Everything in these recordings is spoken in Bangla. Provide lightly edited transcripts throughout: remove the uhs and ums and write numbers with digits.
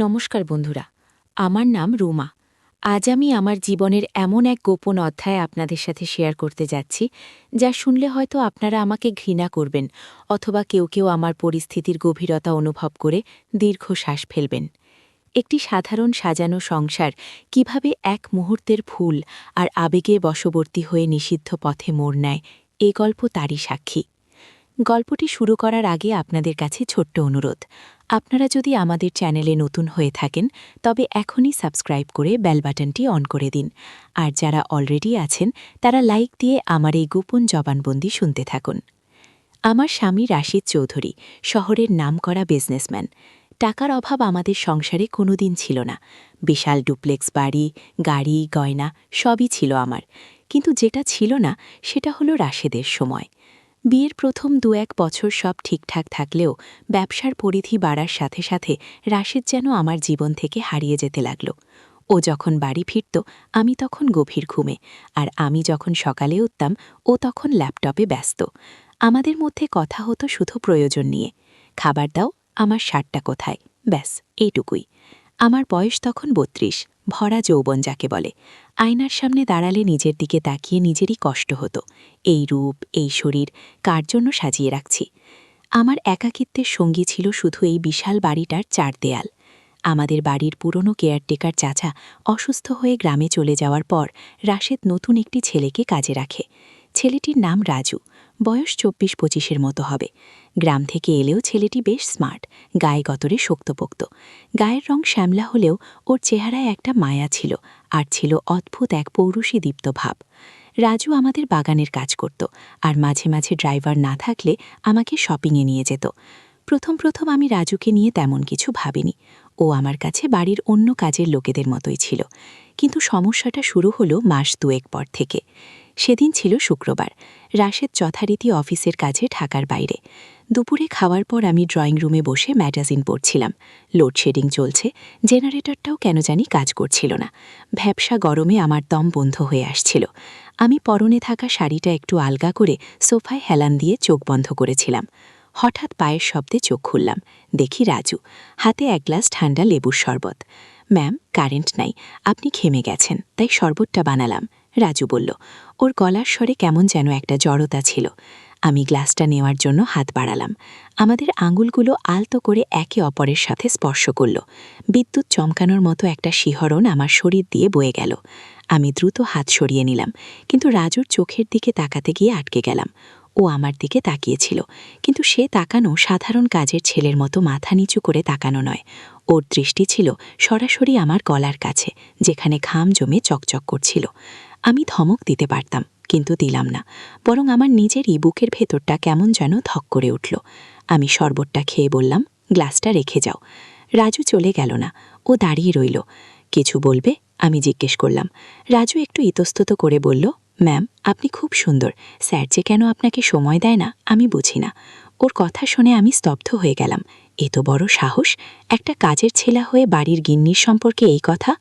নমস্কার বন্ধুরা, আমার নাম রুমা। আজ আমি আমার জীবনের এমন এক গোপন অধ্যায় আপনাদের সাথে শেয়ার করতে যাচ্ছি, যা শুনলে হয়তো আপনারা আমাকে ঘৃণা করবেন অথবা কেউ কেউ আমার পরিস্থিতির গভীরতা অনুভব করে দীর্ঘশ্বাস ফেলবেন। একটি সাধারণ সাজানো সংসার কিভাবে এক মুহূর্তের ফুল আর আবেগে বশবর্তী হয়ে নিষিদ্ধ পথে মোড় নেয়, এ গল্প তারই সাক্ষী। গল্পটি শুরু করার আগে আপনাদের কাছে ছোট্ট অনুরোধ, আপনারা যদি আমাদের চ্যানেলে নতুন হয়ে থাকেন তবে এখনই সাবস্ক্রাইব করে বেল বাটনটি অন করে দিন, আর যারা অলরেডি আছেন তারা লাইক দিয়ে আমার এই গোপন জবানবন্দি শুনতে থাকুন। আমার স্বামী রাশিদ চৌধুরী শহরের নামকরা বিজনেসম্যান। টাকার অভাব আমাদের সংসারে কোনোদিন ছিল না। বিশাল ডুপ্লেক্স বাড়ি, গাড়ি, গয়না সবই ছিল আমার, কিন্তু যেটা ছিল না সেটা হলো রাশেদের সময়। বিয়ের প্রথম ২-১ বছর সব ঠিকঠাক থাকলেও ব্যবসার পরিধি বাড়ার সাথে সাথে রাশেদ যেন আমার জীবন থেকে হারিয়ে যেতে লাগল। ও যখন বাড়ি ফিরত আমি তখন গভীর ঘুমে, আর আমি যখন সকালে উঠতাম ও তখন ল্যাপটপে ব্যস্ত। আমাদের মধ্যে কথা হতো শুধু প্রয়োজন নিয়ে। খাবার দাও, আমার শার্টটা কোথায়, ব্যাস এইটুকুই। আমার বয়স তখন ৩২, ভরা যৌবন যাকে বলে। আয়নার সামনে দাঁড়ালে নিজের দিকে তাকিয়ে নিজেরই কষ্ট হতো। এই রূপ, এই শরীর কার জন্য সাজিয়ে রাখছি? আমার একাকিত্বের সঙ্গী ছিল শুধু এই বিশাল বাড়িটার ৪ দেয়াল। আমাদের বাড়ির পুরনো কেয়ারটেকার চাচা অসুস্থ হয়ে গ্রামে চলে যাওয়ার পর রাশেদ নতুন একটি ছেলেকে কাজে রাখে। ছেলেটির নাম রাজু, বয়স ২৪-২৫-এর মতো হবে। গ্রাম থেকে এলেও ছেলেটি বেশ স্মার্ট, গায়ে গতরে শক্তপোক্ত। গায়ের রং শ্যামলা হলেও ওর চেহারায় একটা মায়া ছিল, আর ছিল অদ্ভুত এক পৌরুষী দীপ্ত ভাব। রাজু আমাদের বাগানের কাজ করত, আর মাঝে মাঝে ড্রাইভার না থাকলে আমাকে শপিংয়ে নিয়ে যেত। প্রথম আমি রাজুকে নিয়ে তেমন কিছু ভাবিনি। ও আমার কাছে বাড়ির অন্য কাজের লোকেদের মতোই ছিল। কিন্তু সমস্যাটা শুরু হলো মাস ২-১ পর থেকে। সেদিন ছিল শুক্রবার। রাশেদ যথারীতি অফিসের কাজে ঢাকার বাইরে। দুপুরে খাওয়ার পর আমি ড্রয়িং রুমে বসে ম্যাগাজিন পড়ছিলাম। লোডশেডিং চলছে, জেনারেটরটাও কেন জানি কাজ করছিল না। ভ্যাপসা গরমে আমার দম বন্ধ হয়ে আসছিল। আমি পরনে থাকা শাড়িটা একটু আলগা করে সোফায় হেলান দিয়ে চোখ বন্ধ করেছিলাম। হঠাৎ পায়ের শব্দে চোখ খুললাম। দেখি রাজু, হাতে এক গ্লাস ঠান্ডা লেবুর শরবত। ম্যাম, কারেন্ট নাই, আপনি ঘেমে গেছেন, তাই শরবতটা বানালাম, রাজু বলল। ওর গলার স্বরে কেমন যেন একটা জড়তা ছিল। আমি গ্লাসটা নেওয়ার জন্য হাত বাড়ালাম। আমাদের আঙুলগুলো আলতো করে একে অপরের সাথে স্পর্শ করল। বিদ্যুৎ চমকানোর মতো একটা শিহরণ আমার শরীর দিয়ে বয়ে গেল। আমি দ্রুত হাত সরিয়ে নিলাম, কিন্তু রাজুর চোখের দিকে তাকাতে গিয়ে আটকে গেলাম। ও আমার দিকে তাকিয়েছিল, কিন্তু সে তাকানো সাধারণ কাজের ছেলের মতো মাথা নিচু করে তাকানো নয়। ওর দৃষ্টি ছিল সরাসরি আমার গলার কাছে, যেখানে ঘাম জমে চকচক করছিল। আমি ধমক দিতে পারতাম, কিন্তু দিলাম না, বরং আমার নিজেরই বুকের ভেতরটা কেমন যেন ধক করে উঠল। আমি শরবতটা খেয়ে বললাম, গ্লাসটা রেখে যাও। রাজু চলে গেল না, ও দাঁড়িয়ে রইল। কিছু বলবে? আমি জিজ্ঞেস করলাম। রাজু একটু ইতস্তত করে বলল, ম্যাম, আপনি খুব সুন্দর, স্যার যে কেন আপনাকে সময় দেয় না আমি বুঝি না। ওর কথা শুনে আমি স্তব্ধ হয়ে গেলাম। এত বড় সাহস, একটা কাজের ছেলা হয়ে বাড়ির গিন্নির সম্পর্কে এই কথা!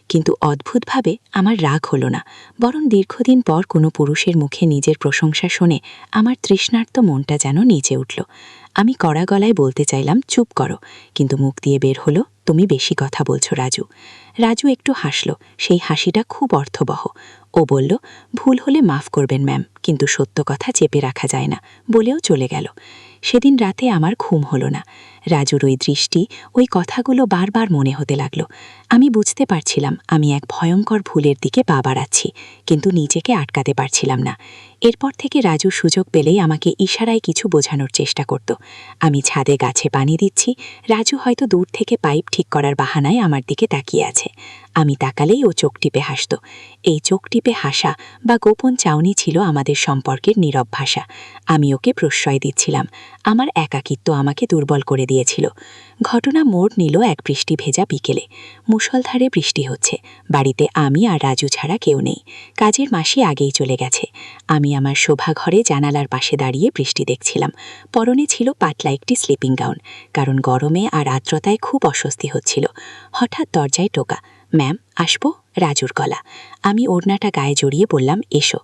কিন্তু অদ্ভুতভাবে আমার রাগ হলো না, বরং দীর্ঘদিন পর কোনো পুরুষের মুখে নিজের প্রশংসা শুনে আমার তৃষ্ণার্ত মনটা যেন নিচে উঠল। আমি কড়া গলায় বলতে চাইলাম, চুপ করো, কিন্তু মুখ দিয়ে বের হলো, তুমি বেশি কথা বলছো রাজু। রাজু একটু হাসল, সেই হাসিটা খুব অর্থবহ। ও বলল, ভুল হলে মাফ করবেন ম্যাম, কিন্তু সত্য কথা চেপে রাখা যায় না, বলেও চলে গেল। সেদিন রাতে আমার ঘুম হলো না। রাজুর ওই দৃষ্টি, ওই কথাগুলো বারবার মনে হতে লাগলো। আমি বুঝতে পারছিলাম আমি এক ভয়ঙ্কর ভুলের দিকে পা বাড়াচ্ছি, কিন্তু নিজেকে আটকাতে পারছিলাম না। এরপর থেকে রাজু সুযোগ পেলেই আমাকে ইশারায় কিছু বোঝানোর চেষ্টা করত। আমি ছাদে গাছে পানি দিচ্ছি, রাজু হয়তো দূর থেকে পাইপ ঠিক করার বাহানায় আমার দিকে তাকিয়ে আছে। আমি তাকালেই ও চোখ টিপে হাসত। এই চোখ টিপে হাসা বা গোপন চাউনি ছিল আমাদের সম্পর্কের নীরব ভাষা। আমি ওকে প্রশ্রয় দিচ্ছিলাম। আমার একাকিত্ব আমাকে দুর্বল করে দিয়েছিল। ঘটনা মোড় নিল এক বৃষ্টি ভেজা বিকেলে। মুষলধারে বৃষ্টি হচ্ছে। বাড়িতে আমি আর রাজু ছাড়া কেউ নেই। কাজের মাসি আগেই চলে গেছে। আমি আমার শোভাঘরে জানালার পাশে দাঁড়িয়ে বৃষ্টি দেখছিলাম। পরনে ছিল পাতলা একটি স্লিপিং গাউন, কারণ গরমে আর আর্দ্রতায় খুব অস্বস্তি হচ্ছিল। হঠাৎ দরজায় টোকা। ম্যাম আসবো? রাজুর গলা। আমি ওড়নাটা গায়ে জড়িয়ে বললাম, এসো।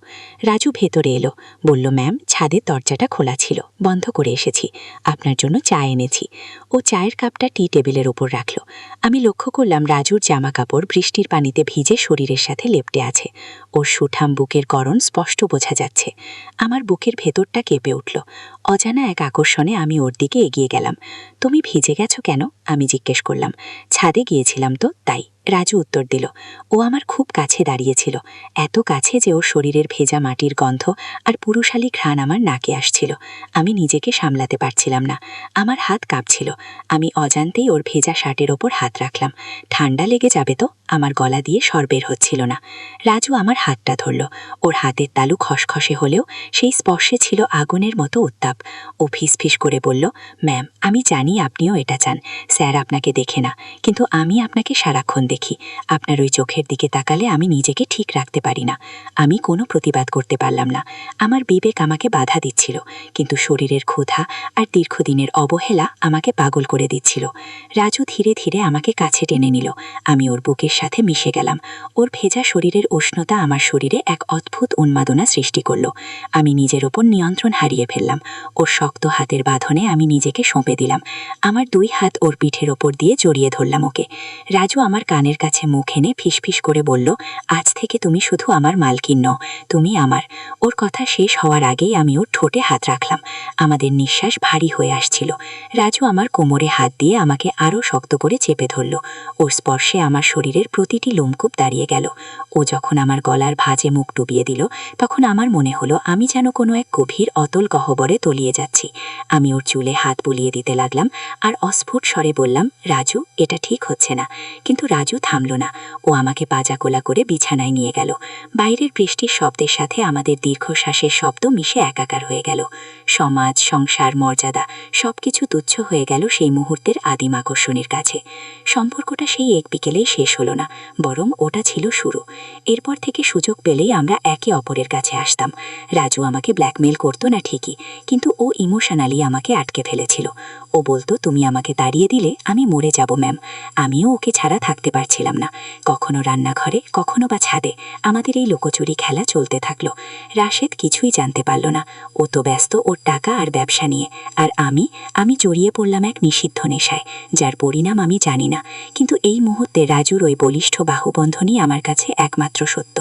রাজু ভেতরে এলো, বলল, ম্যাম ছাদের দরজাটা খোলা ছিল, বন্ধ করে এসেছি, আপনার জন্য চা এনেছি। ও চায়ের কাপটা টি টেবিলের ওপর রাখল। আমি লক্ষ্য করলাম রাজুর জামা কাপড় বৃষ্টির পানিতে ভিজে শরীরের সাথে লেপ্টে আছে। ওর সুঠাম বুকের গড়ন স্পষ্ট বোঝা যাচ্ছে। আমার বুকের ভেতরটা কেঁপে উঠল। অজানা এক আকর্ষণে আমি ওর দিকে এগিয়ে গেলাম। তুমি ভিজে গেছো কেন? আমি জিজ্ঞেস করলাম। ছাদে গিয়েছিলাম তো, তাই। রাজু উত্তর দিল। ও আমার খুব কাছে দাঁড়িয়েছিল, এত কাছে যে ওর শরীরের ভেজা মাটির গন্ধ আর পুরুষালী ঘ্রাণ আমার নাকে আসছিল। আমি নিজেকে সামলাতে পারছিলাম না, আমার হাত কাঁপছিল। আমি অজান্তেই ওর ভেজা শার্টের ওপর হাত রাখলাম। ঠান্ডা লেগে যাবে তো, আমার গলা দিয়ে স্বর বের হচ্ছিল না। রাজু আমার হাতটা ধরল। ওর হাতের তালু খসখসে হলেও সেই স্পর্শে ছিল আগুনের মতো উত্তাপ। ও ফিসফিস করে বলল, ম্যাম আমি জানি আপনিও এটা চান, স্যার আপনাকে দেখে না, কিন্তু আমি আপনাকে সারাক্ষণ দেখি। আপনার ওই চোখের দিকে তাকালে আমি নিজেকে ঠিক রাখতে পারি না। আমি কোনো প্রতিবাদ করতে পারলাম না। আমার বিবেক আমাকে বাধা দিচ্ছিল, কিন্তু শরীরের ক্ষুধা আর দীর্ঘদিনের অবহেলা আমাকে পাগল করে দিচ্ছিল। রাজু ধীরে ধীরে আমাকে কাছে টেনে নিল। আমি ওর বুকের সাথে মিশে গেলাম। ওর ভেজা শরীরের উষ্ণতা আমার শরীরে এক অদ্ভুত উন্মাদনা সৃষ্টি করল। আমি নিজের ওপর নিয়ন্ত্রণ হারিয়ে ফেললাম। ওর শক্ত হাতের বাঁধনে আমি নিজেকে সঁপে দিলাম। আমার দুই হাত ওর পিঠের ওপর দিয়ে জড়িয়ে ধরলাম ওকে। রাজু আমার কানের কাছে মুখ এনে ফিসফিস করে বলল, আজ থেকে তুমি শুধু আমার মালকিন নও, তুমি আমার। ওর কথা শেষ হওয়ার আগেই আমি ওর ঠোঁটে হাত রাখলাম। আমাদের নিঃশ্বাস ভারী হয়ে আসছিল। রাজু আমার কোমরে হাত দিয়ে আমাকে আরও শক্ত করে চেপে ধরল। ওর স্পর্শে আমার শরীরের প্রতিটি লোমকূপ দাঁড়িয়ে গেল। ও যখন আমার গলার ভাঁজে মুখ ডুবিয়ে দিল, তখন আমার মনে হলো আমি যেন কোনো এক গভীর অতল গহ্বরে তলিয়ে যাচ্ছি। আমি ওর চুলে হাত বুলিয়ে দিতে লাগলাম আর অস্ফুট স্বরে বললাম, রাজু এটা ঠিক হচ্ছে না। কিন্তু রাজু থামল না। ও আমাকে পাজাকোলা করে বিছানায় নিয়ে গেল। বাইরের বৃষ্টির শব্দের সাথে আমাদের দীর্ঘশ্বাসের শব্দ মিশে একাকার হয়ে গেল। সমাজ, সংসার, মর্যাদা সবকিছু তুচ্ছ হয়ে গেল সেই মুহূর্তের আদিম আকর্ষণের কাছে। সম্পর্কটা সেই এক বিকেলেই শেষ হলো না, বরং ওটা ছিল শুরু। এরপর থেকে সুযোগ পেলেই আমরা একে অপরের কাছে আসতাম। রাজু আমাকে ব্ল্যাকমেল করতো না ঠিকই, কিন্তু ও ইমোশনালি আমাকে আটকে ফেলেছিল। ও বলতো, তুমি আমাকে তাড়িয়ে দিলে আমি মরে যাব ম্যাম। আমিও ওকে ছাড়া থাকতে পারছিলাম না। কখনো রান্নাঘরে, কখনো বা ছাদে আমাদের এই লুকোচুরি খেলা চলতে থাকলো। রাশেদ কিছুই জানতে পারল না। ও তো ব্যস্ত ওর টাকা আর ব্যবসা নিয়ে, আর আমি জড়িয়ে পড়লাম এক নিষিদ্ধ নেশায়, যার পরিণাম আমি জানি না। কিন্তু এই মুহূর্তে রাজুর ওই বলিষ্ঠ বাহুবন্ধনই আমার কাছে একমাত্র সত্য।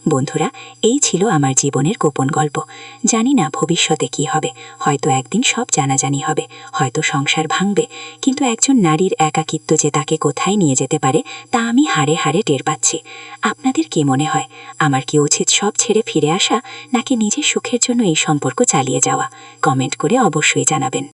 বন্ধুরা, এই ছিল আমার জীবনের গোপন গল্প। জানি না ভবিষ্যতে কি হবে, হয়তো একদিন সব জানাজানি হবে, হয়তো সংসার ভাঙবে, কিন্তু একজন নারীর একাকিত্ব যে তাকে কোথায় নিয়ে যেতে পারে তা আমি হাড়ে হাড়ে টের পাচ্ছি। আপনাদের কি মনে হয়, আমার কি উচিত সব ছেড়ে ফিরে আসা, নাকি নিজের সুখের জন্য এই সম্পর্ক চালিয়ে যাওয়া? কমেন্ট করে অবশ্যই জানাবেন।